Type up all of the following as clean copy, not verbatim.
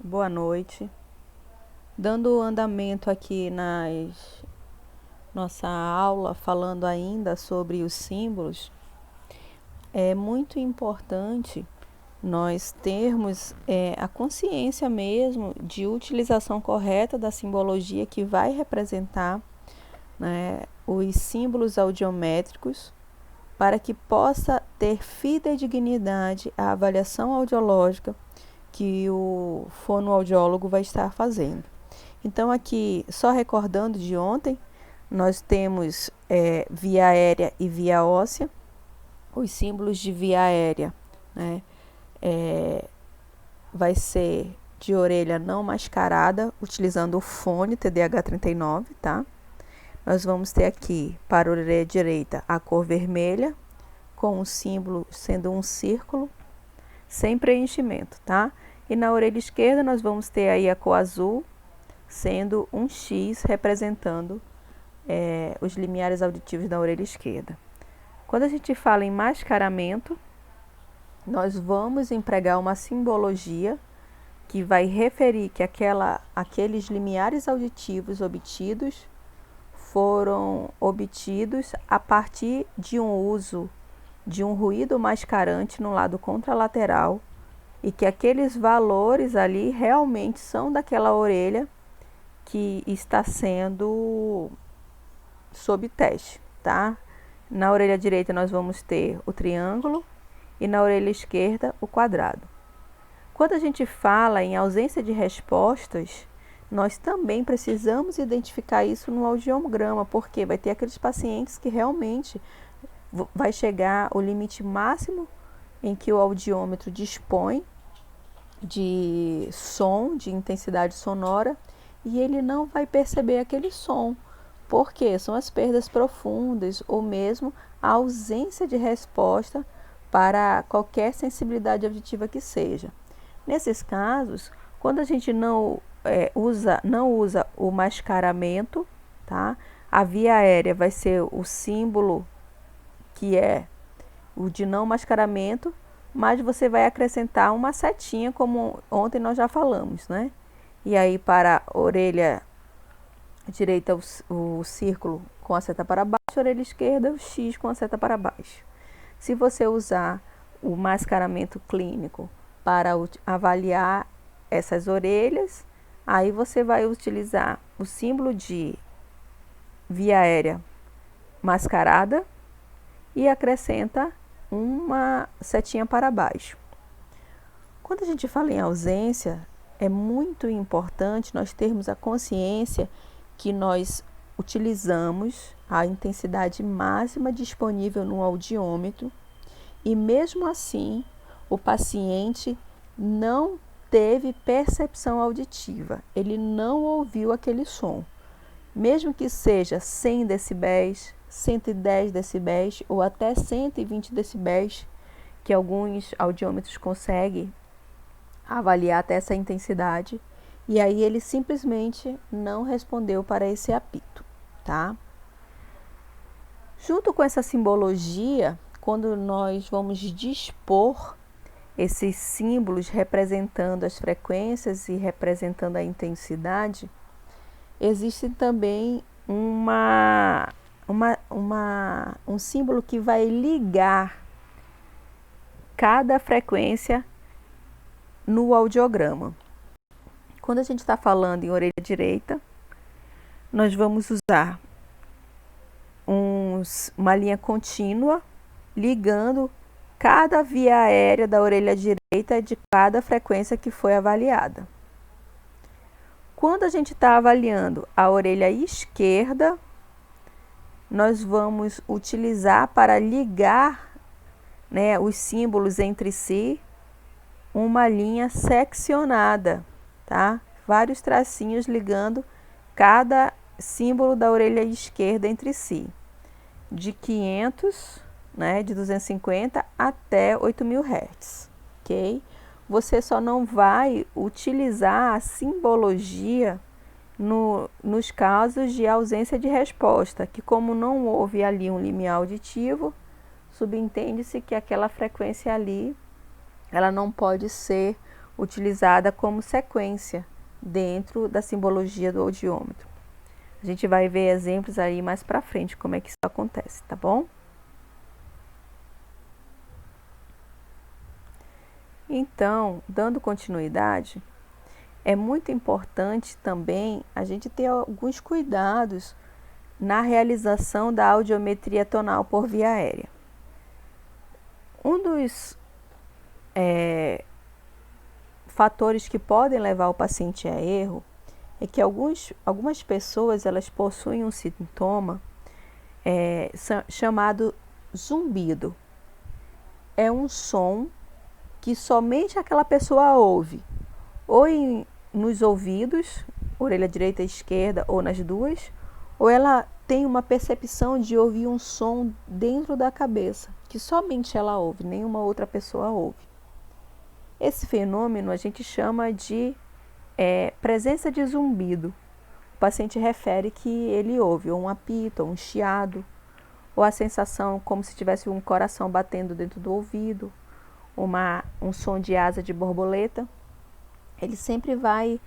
Boa noite. Dando andamento aqui nossa aula, falando ainda sobre os símbolos, é muito importante nós termos a consciência mesmo de utilização correta da simbologia que vai representar, né, os símbolos audiométricos, para que possa ter fidedignidade à avaliação audiológica que o fonoaudiólogo vai estar fazendo. Então, aqui, só recordando de ontem, nós temos via aérea e via óssea. Os símbolos de via aérea, né, vai ser de orelha não mascarada, utilizando o fone TDH39, tá? Nós vamos ter aqui, para a orelha direita, a cor vermelha, com o símbolo sendo um círculo, sem preenchimento, tá? E na orelha esquerda nós vamos ter aí a cor azul, sendo um X representando os limiares auditivos da orelha esquerda. Quando a gente fala em mascaramento, nós vamos empregar uma simbologia que vai referir que aqueles limiares auditivos obtidos foram obtidos a partir de um uso de um ruído mascarante no lado contralateral e que aqueles valores ali realmente são daquela orelha que está sendo sob teste, tá? Na orelha direita nós vamos ter o triângulo e na orelha esquerda o quadrado. Quando a gente fala em ausência de respostas, nós também precisamos identificar isso no audiograma, porque vai ter aqueles pacientes que realmente vai chegar o limite máximo em que o audiômetro dispõe de som, de intensidade sonora, e ele não vai perceber aquele som, porque são as perdas profundas ou mesmo a ausência de resposta para qualquer sensibilidade auditiva que seja. Nesses casos, quando a gente não usa o mascaramento, tá? A via aérea vai ser o símbolo que é o de não mascaramento, mas você vai acrescentar uma setinha, como ontem nós já falamos, né? E aí para a orelha direita o círculo com a seta para baixo, a orelha esquerda o X com a seta para baixo. Se você usar o mascaramento clínico para avaliar essas orelhas, aí você vai utilizar o símbolo de via aérea mascarada e acrescenta uma setinha para baixo. Quando a gente fala em ausência, é muito importante nós termos a consciência que nós utilizamos a intensidade máxima disponível no audiômetro e mesmo assim o paciente não teve percepção auditiva, ele não ouviu aquele som. Mesmo que seja 100 decibéis, 110 decibéis ou até 120 decibéis, que alguns audiômetros conseguem avaliar até essa intensidade, e aí ele simplesmente não respondeu para esse apito, tá? Junto com essa simbologia, quando nós vamos dispor esses símbolos representando as frequências e representando a intensidade, existe também um símbolo que vai ligar cada frequência no audiograma. Quando a gente está falando em orelha direita, nós vamos usar uma linha contínua ligando cada via aérea da orelha direita de cada frequência que foi avaliada. Quando a gente está avaliando a orelha esquerda, nós vamos utilizar para ligar, né, os símbolos entre si, uma linha seccionada, tá? Vários tracinhos ligando cada símbolo da orelha esquerda entre si, de 500, né, de 250 até 8.000 Hz, ok? Você só não vai utilizar a simbologia nos casos de ausência de resposta, que como não houve ali um limiar auditivo, subentende-se que aquela frequência ali, ela não pode ser utilizada como sequência dentro da simbologia do audiômetro. A gente vai ver exemplos aí mais para frente como é que isso acontece, tá bom? Então, dando continuidade, é muito importante também a gente ter alguns cuidados na realização da audiometria tonal por via aérea. Um dos fatores que podem levar o paciente a erro é que algumas pessoas elas possuem um sintoma chamado zumbido. É um som que somente aquela pessoa ouve, ou nos ouvidos, orelha direita e esquerda, ou nas duas, ou ela tem uma percepção de ouvir um som dentro da cabeça, que somente ela ouve, nenhuma outra pessoa ouve. Esse fenômeno a gente chama de presença de zumbido. O paciente refere que ele ouve ou um apito, ou um chiado, ou a sensação como se tivesse um coração batendo dentro do ouvido, um som de asa de borboleta. Ele sempre vai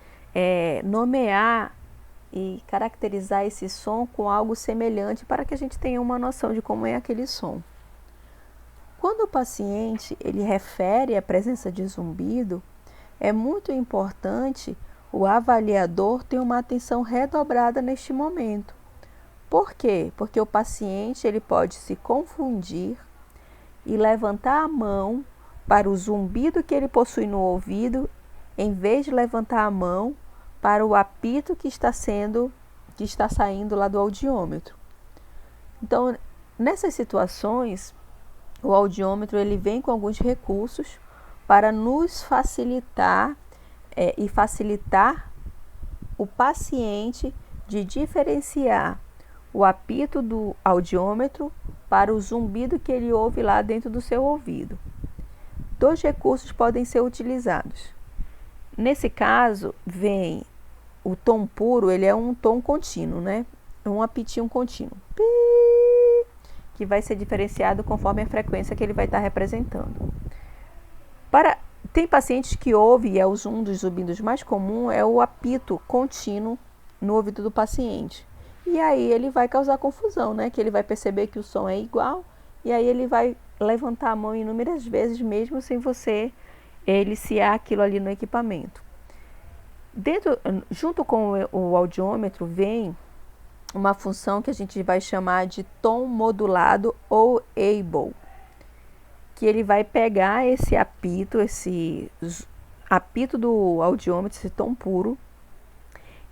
nomear e caracterizar esse som com algo semelhante para que a gente tenha uma noção de como é aquele som. Quando o paciente ele refere a presença de zumbido, é muito importante o avaliador ter uma atenção redobrada neste momento. Por quê? Porque o paciente ele pode se confundir e levantar a mão para o zumbido que ele possui no ouvido, em vez de levantar a mão para o apito que está saindo lá do audiômetro. Então, nessas situações, o audiômetro ele vem com alguns recursos para nos facilitar e facilitar o paciente de diferenciar o apito do audiômetro para o zumbido que ele ouve lá dentro do seu ouvido. 2 recursos podem ser utilizados. Nesse caso, vem o tom puro, ele é um tom contínuo, né? Um apitinho contínuo, que vai ser diferenciado conforme a frequência que ele vai estar representando. Tem pacientes que ouvem, e um dos zumbidos mais comuns, é o apito contínuo no ouvido do paciente. E aí ele vai causar confusão, né? Que ele vai perceber que o som é igual, e aí ele vai levantar a mão inúmeras vezes, mesmo sem você eliciar aquilo ali no equipamento. Junto com o audiômetro, vem uma função que a gente vai chamar de tom modulado ou able, que ele vai pegar esse apito do audiômetro, esse tom puro,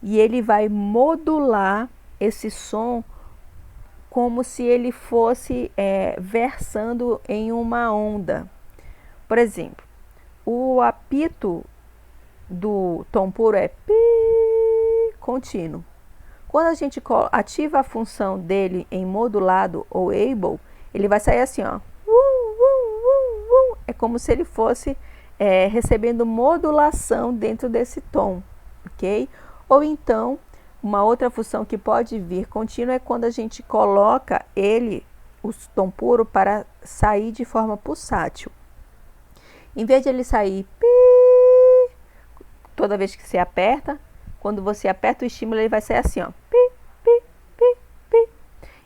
e ele vai modular esse som como se ele fosse versando em uma onda. Por exemplo, o apito do tom puro é pi contínuo. Quando a gente ativa a função dele em modulado ou able, ele vai sair assim, ó. É como se ele fosse recebendo modulação dentro desse tom, ok? Ou então, uma outra função que pode vir contínua é quando a gente coloca o tom puro, para sair de forma pulsátil. Em vez de ele sair pi, toda vez que você aperta, quando você aperta o estímulo, ele vai sair assim, ó, pi, pi, pi, pi.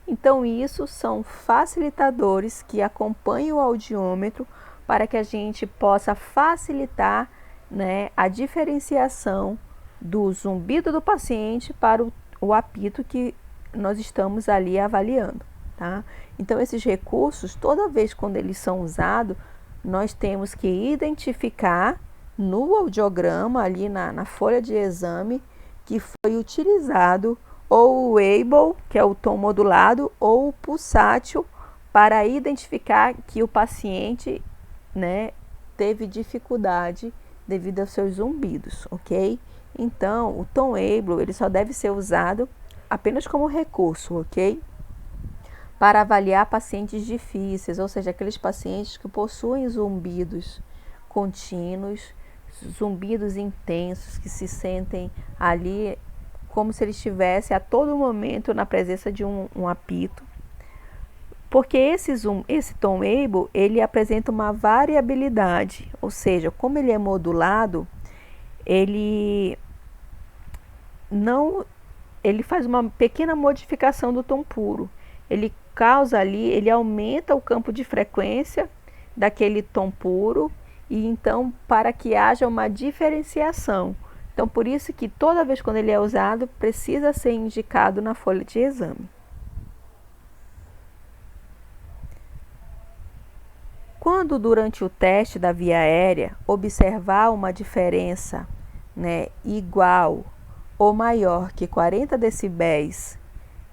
Então, isso são facilitadores que acompanham o audiômetro para que a gente possa facilitar, né, a diferenciação do zumbido do paciente para o apito que nós estamos ali avaliando, tá? Então, esses recursos, toda vez quando eles são usados, nós temos que identificar no audiograma, ali na folha de exame, que foi utilizado ou o able, que é o tom modulado, ou o pulsátil, para identificar que o paciente, né, teve dificuldade devido aos seus zumbidos, ok? Então, o tom able, ele só deve ser usado apenas como recurso, ok? Para avaliar pacientes difíceis, ou seja, aqueles pacientes que possuem zumbidos contínuos, zumbidos intensos, que se sentem ali como se eles estivessem a todo momento na presença de um apito. Porque esse tom able, ele apresenta uma variabilidade, ou seja, como ele é modulado, ele não, ele faz uma pequena modificação do tom puro. Ele causa ali, ele aumenta o campo de frequência daquele tom puro, e então para que haja uma diferenciação. Então por isso que toda vez quando ele é usado, precisa ser indicado na folha de exame. Quando durante o teste da via aérea observar uma diferença, igual ou maior que 40 decibéis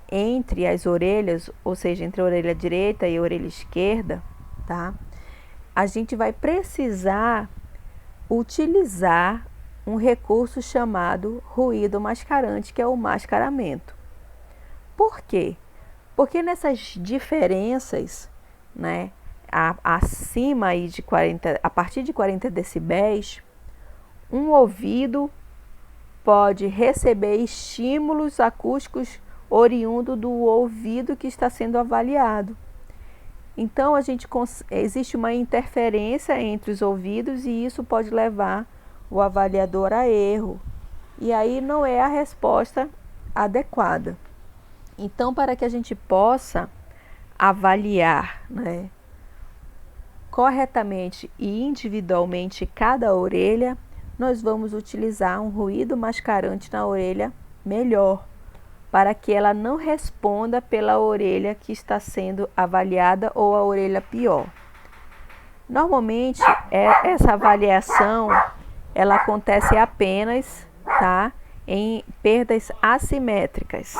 entre as orelhas, ou seja, entre a orelha direita e a orelha esquerda, tá? A gente vai precisar utilizar um recurso chamado ruído mascarante, que é o mascaramento. Por quê? Porque nessas diferenças, acima aí de 40, a partir de 40 decibéis, um ouvido pode receber estímulos acústicos oriundo do ouvido que está sendo avaliado. Então, existe uma interferência entre os ouvidos e isso pode levar o avaliador a erro. E aí não é a resposta adequada. Então, para que a gente possa avaliar, corretamente e individualmente cada orelha, nós vamos utilizar um ruído mascarante na orelha melhor, para que ela não responda pela orelha que está sendo avaliada ou a orelha pior. Normalmente, essa avaliação ela acontece apenas, em perdas assimétricas.